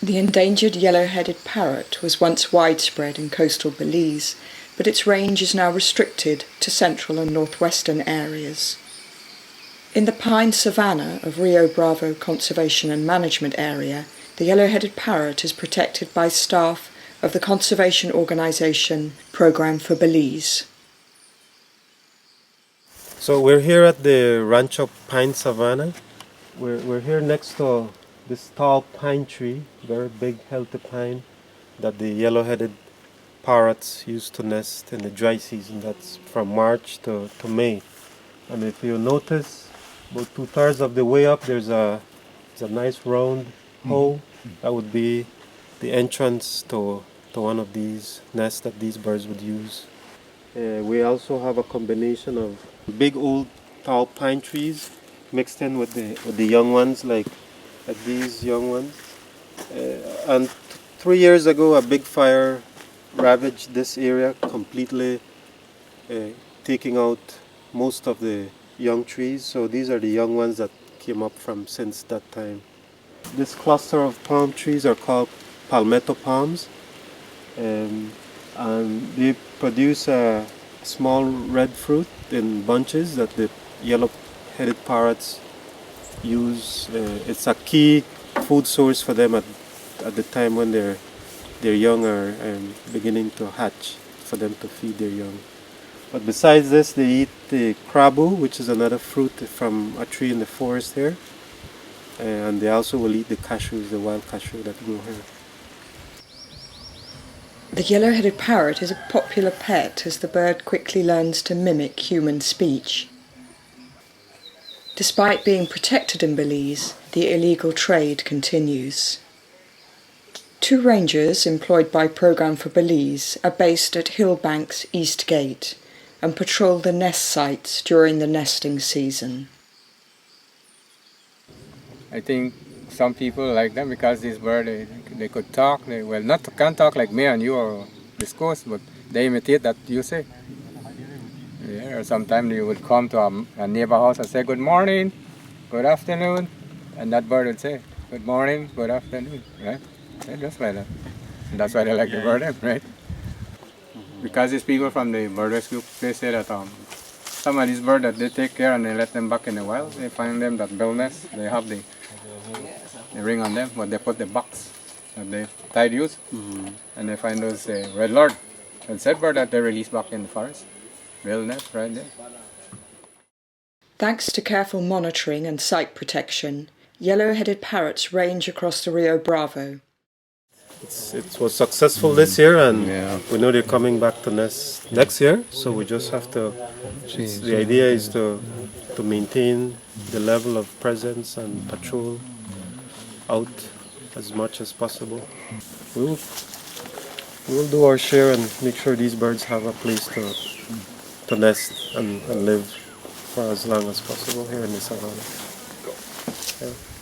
The endangered yellow-headed parrot was once widespread in coastal Belize, but its range is now restricted to central and northwestern areas. In the pine savanna of Rio Bravo Conservation and Management Area, the yellow-headed parrot is protected by staff of the conservation organisation Programme for Belize. So we're here at the Rancho Pine Savanna. We're here next to this tall pine tree, very big, healthy pine that the yellow-headed parrots used to nest in the dry season. That's from March to May. And if you notice, about 2/3 of the way up, there's a nice round hole. That would be the entrance to one of these nests that these birds would use. We also have a combination of big old tall pine trees mixed in with the young ones, like these young ones. And 3 years ago, a big fire ravaged this area completely, taking out most of the young trees. So these are the young ones that came up from since that time. This cluster of palm trees are called palmetto palms, and they produce a small red fruit in bunches that the yellow-headed parrots use. It's a key food source for them at the time when their young are beginning to hatch, for them to feed their young. But besides this, they eat the crabu, which is another fruit from a tree in the forest here, and they also will eat the cashews, the wild cashew that grow here. The yellow-headed parrot is a popular pet as the bird quickly learns to mimic human speech. Despite being protected in Belize, the illegal trade continues. 2 rangers employed by Programme for Belize are based at Hillbank's East Gate and patrol the nest sites during the nesting season. I think some people like them because this bird, they could talk. Can't talk like me and you or discourse, but they imitate that you say. Yeah, or sometimes you would come to a neighbor house and say good morning, good afternoon, and that bird would say good morning, good afternoon, right? Yeah, just like that. And that's why they like the bird, right? Because these people from the bird rescue, they say that some of these birds that they take care and they let them back in the wild, they find them that build nests, they have the ring on them, but they put the box that they tied use, and they find those red lord and said bird that they release back in the forest. Build nest right there. Thanks to careful monitoring and site protection, yellow-headed parrots range across the Rio Bravo. It was successful this year, and we know they're coming back to nest next year, so we just have to, the idea is to maintain the level of presence and patrol out as much as possible. We will do our share and make sure these birds have a place to nest and live for as long as possible here in the savannah. Yeah.